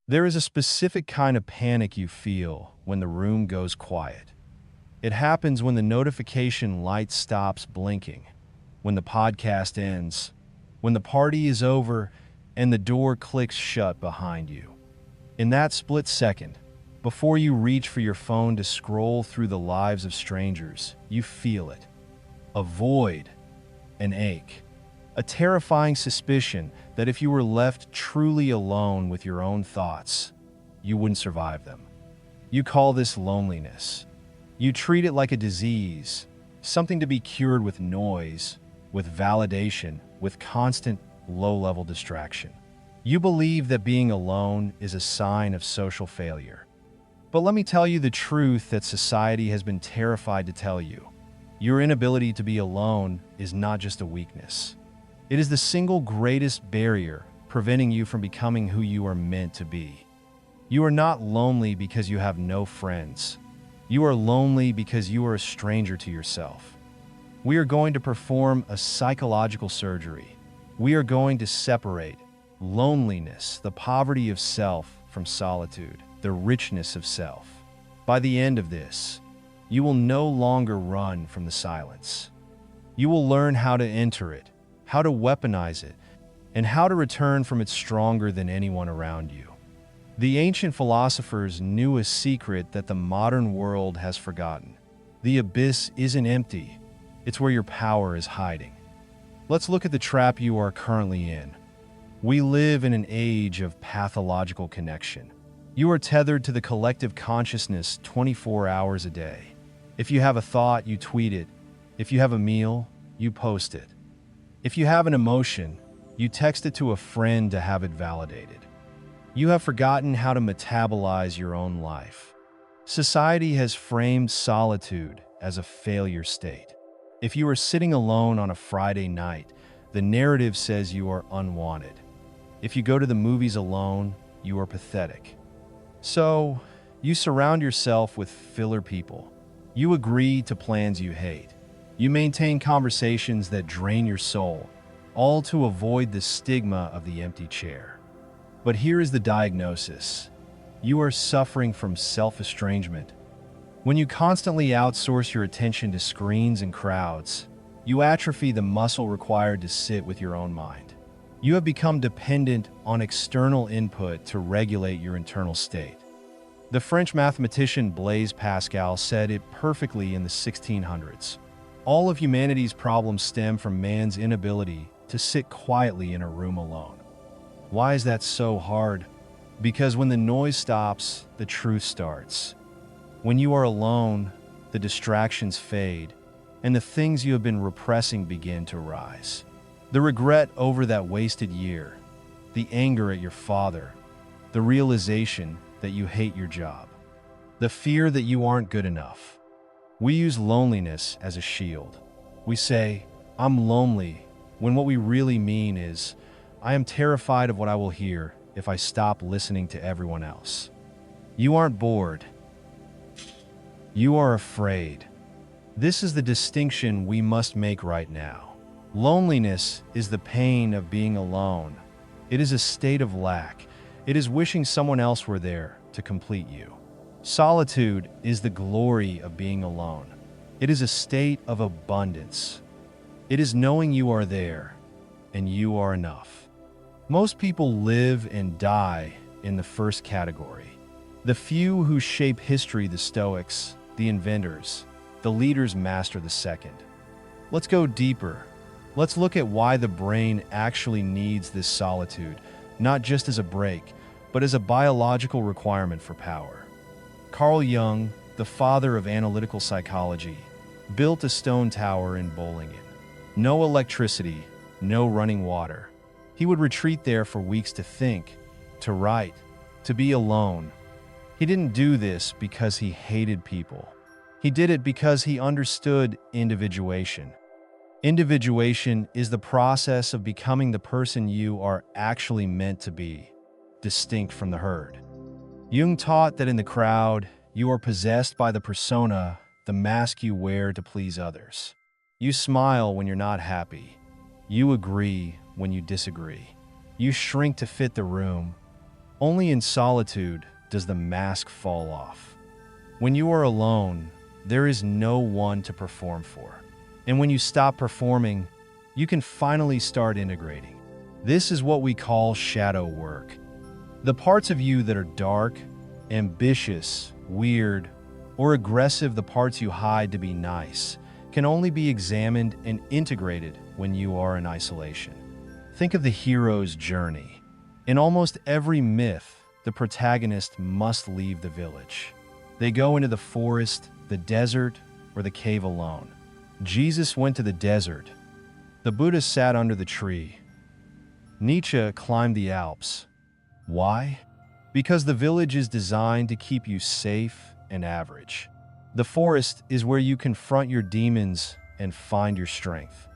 There is a specific kind of panic you feel when the room goes quiet. It happens when the notification light stops blinking, when the podcast ends, when the party is over, and the door clicks shut behind you. In that split second, before you reach for your phone to scroll through the lives of strangers, you feel it. A void, an ache, a terrifying suspicion that if you were left truly alone with your own thoughts, you wouldn't survive them. You call this loneliness. You treat it like a disease, something to be cured with noise, with validation, with constant low-level distraction. You believe that being alone is a sign of social failure. But let me tell you the truth that society has been terrified to tell you. Your inability to be alone is not just a weakness. It is the single greatest barrier preventing you from becoming who you are meant to be. You are not lonely because you have no friends. You are lonely because you are a stranger to yourself. We are going to perform a psychological surgery. We are going to separate loneliness, the poverty of self, from solitude, the richness of self. By the end of this, you will no longer run from the silence. You will learn how to enter it, how to weaponize it, and how to return from it stronger than anyone around you. The ancient philosophers knew a secret that the modern world has forgotten. The abyss isn't empty, it's where your power is hiding. Let's look at the trap you are currently in. We live in an age of pathological connection. You are tethered to the collective consciousness 24 hours a day. If you have a thought, you tweet it. If you have a meal, you post it. If you have an emotion, you text it to a friend to have it validated. You have forgotten how to metabolize your own life. Society has framed solitude as a failure state. If you are sitting alone on a Friday night, the narrative says you are unwanted. If you go to the movies alone, you are pathetic. So, you surround yourself with filler people. You agree to plans you hate. You maintain conversations that drain your soul, all to avoid the stigma of the empty chair. But here is the diagnosis. You are suffering from self-estrangement. When you constantly outsource your attention to screens and crowds, you atrophy the muscle required to sit with your own mind. You have become dependent on external input to regulate your internal state. The French mathematician Blaise Pascal said it perfectly in the 1600s. All of humanity's problems stem from man's inability to sit quietly in a room alone. Why is that so hard? Because when the noise stops, the truth starts. When you are alone, the distractions fade, and the things you have been repressing begin to rise. The regret over that wasted year, the anger at your father, the realization that you hate your job, the fear that you aren't good enough. We use loneliness as a shield. We say, "I'm lonely," when what we really mean is, "I am terrified of what I will hear if I stop listening to everyone else." You aren't bored. You are afraid. This is the distinction we must make right now. Loneliness is the pain of being alone. It is a state of lack. It is wishing someone else were there to complete you. Solitude is the glory of being alone. It is a state of abundance. It is knowing you are there and you are enough. Most people live and die in the first category. The few who shape history, the Stoics, the inventors, the leaders, master the second. Let's go deeper. Let's look at why the brain actually needs this solitude, not just as a break, but as a biological requirement for power. Carl Jung, the father of analytical psychology, built a stone tower in Bollingen. No electricity, no running water. He would retreat there for weeks to think, to write, to be alone. He didn't do this because he hated people. He did it because he understood individuation. Individuation is the process of becoming the person you are actually meant to be, distinct from the herd. Jung taught that in the crowd, you are possessed by the persona, the mask you wear to please others. You smile when you're not happy. You agree when you disagree. You shrink to fit the room. Only in solitude does the mask fall off. When you are alone, there is no one to perform for. And when you stop performing, you can finally start integrating. This is what we call shadow work. The parts of you that are dark, ambitious, weird, or aggressive, the parts you hide to be nice, can only be examined and integrated when you are in isolation. Think of the hero's journey. In almost every myth, the protagonist must leave the village. They go into the forest, the desert, or the cave alone. Jesus went to the desert. The Buddha sat under the tree. Nietzsche climbed the Alps. Why? Because the village is designed to keep you safe and average. The forest is where you confront your demons and find your strength.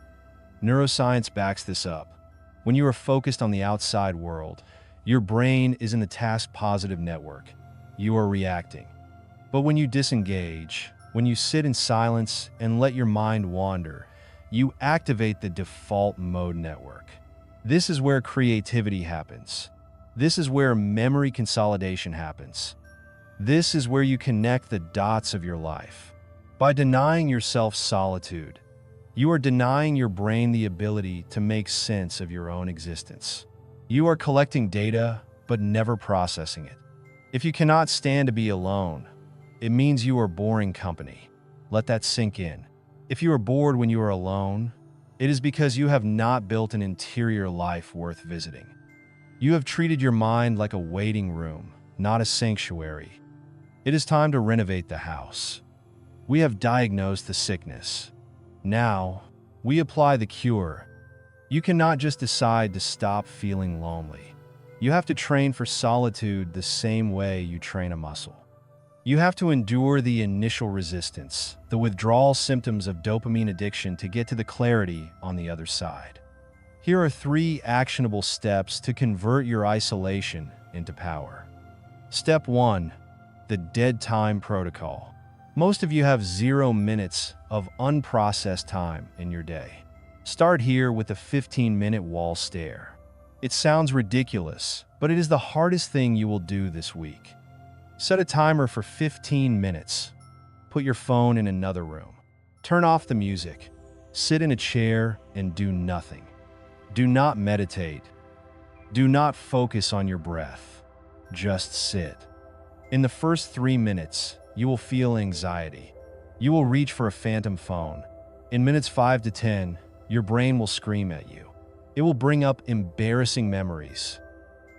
Neuroscience backs this up. When you are focused on the outside world, your brain is in the task-positive network. You are reacting. But when you disengage, when you sit in silence and let your mind wander, you activate the default mode network. This is where creativity happens. This is where memory consolidation happens. This is where you connect the dots of your life. By denying yourself solitude, you are denying your brain the ability to make sense of your own existence. You are collecting data, but never processing it. If you cannot stand to be alone, it means you are boring company. Let that sink in. If you are bored when you are alone, it is because you have not built an interior life worth visiting. You have treated your mind like a waiting room, not a sanctuary. It is time to renovate the house. We have diagnosed the sickness. Now, we apply the cure. You cannot just decide to stop feeling lonely. You have to train for solitude the same way you train a muscle. You have to endure the initial resistance, the withdrawal symptoms of dopamine addiction to get to the clarity on the other side. Here are 3 actionable steps to convert your isolation into power. Step 1. The dead time protocol. Most of you have 0 minutes of unprocessed time in your day. Start here with a 15-minute wall stare. It sounds ridiculous, but it is the hardest thing you will do this week. Set a timer for 15 minutes. Put your phone in another room. Turn off the music. Sit in a chair and do nothing. Do not meditate. Do not focus on your breath. Just sit. In the first 3 minutes, you will feel anxiety. You will reach for a phantom phone. In minutes 5 to 10, your brain will scream at you. It will bring up embarrassing memories.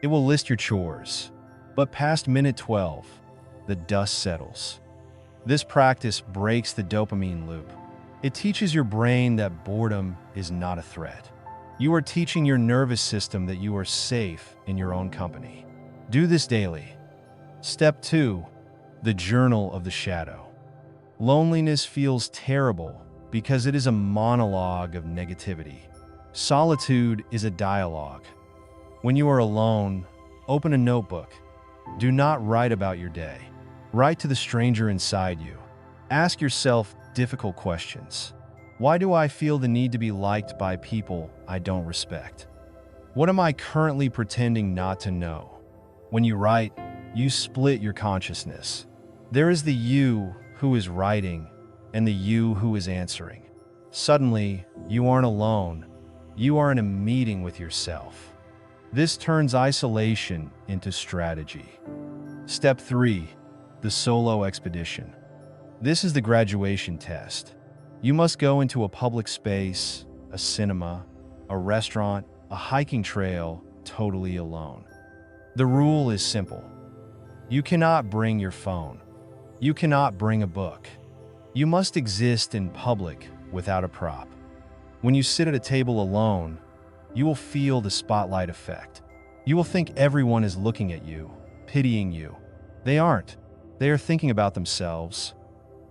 It will list your chores. But past minute 12, the dust settles. This practice breaks the dopamine loop. It teaches your brain that boredom is not a threat. You are teaching your nervous system that you are safe in your own company. Do this daily. Step 2. The journal of the shadow. Loneliness feels terrible because it is a monologue of negativity. Solitude is a dialogue. When you are alone, open a notebook. Do not write about your day. Write to the stranger inside you. Ask yourself difficult questions. Why do I feel the need to be liked by people I don't respect? What am I currently pretending not to know? When you write, you split your consciousness. There is the you who is writing and the you who is answering. Suddenly, you aren't alone. You are in a meeting with yourself. This turns isolation into strategy. Step 3. The solo expedition. This is the graduation test. You must go into a public space, a cinema, a restaurant, a hiking trail, totally alone. The rule is simple. You cannot bring your phone. You cannot bring a book. You must exist in public without a prop. When you sit at a table alone, you will feel the spotlight effect. You will think everyone is looking at you, pitying you. They aren't. They are thinking about themselves.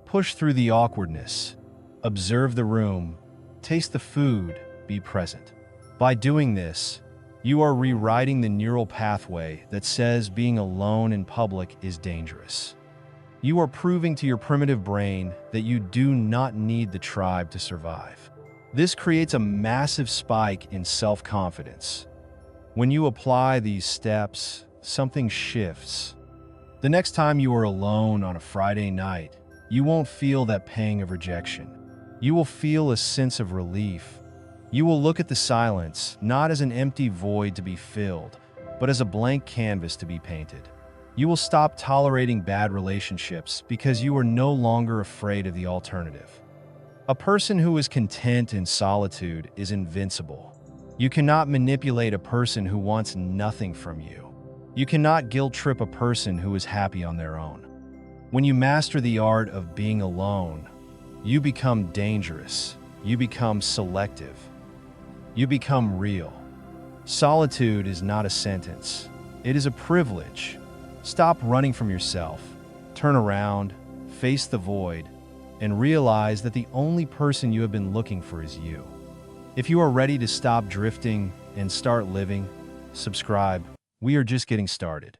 Push through the awkwardness. Observe the room. Taste the food. Be present. By doing this, you are rewriting the neural pathway that says being alone in public is dangerous. You are proving to your primitive brain that you do not need the tribe to survive. This creates a massive spike in self-confidence. When you apply these steps, something shifts. The next time you are alone on a Friday night, you won't feel that pang of rejection. You will feel a sense of relief. You will look at the silence not as an empty void to be filled, but as a blank canvas to be painted. You will stop tolerating bad relationships because you are no longer afraid of the alternative. A person who is content in solitude is invincible. You cannot manipulate a person who wants nothing from you. You cannot guilt-trip a person who is happy on their own. When you master the art of being alone, you become dangerous. You become selective. You become real. Solitude is not a sentence. It is a privilege. Stop running from yourself. Turn around, face the void, and realize that the only person you have been looking for is you. If you are ready to stop drifting and start living, subscribe. We are just getting started.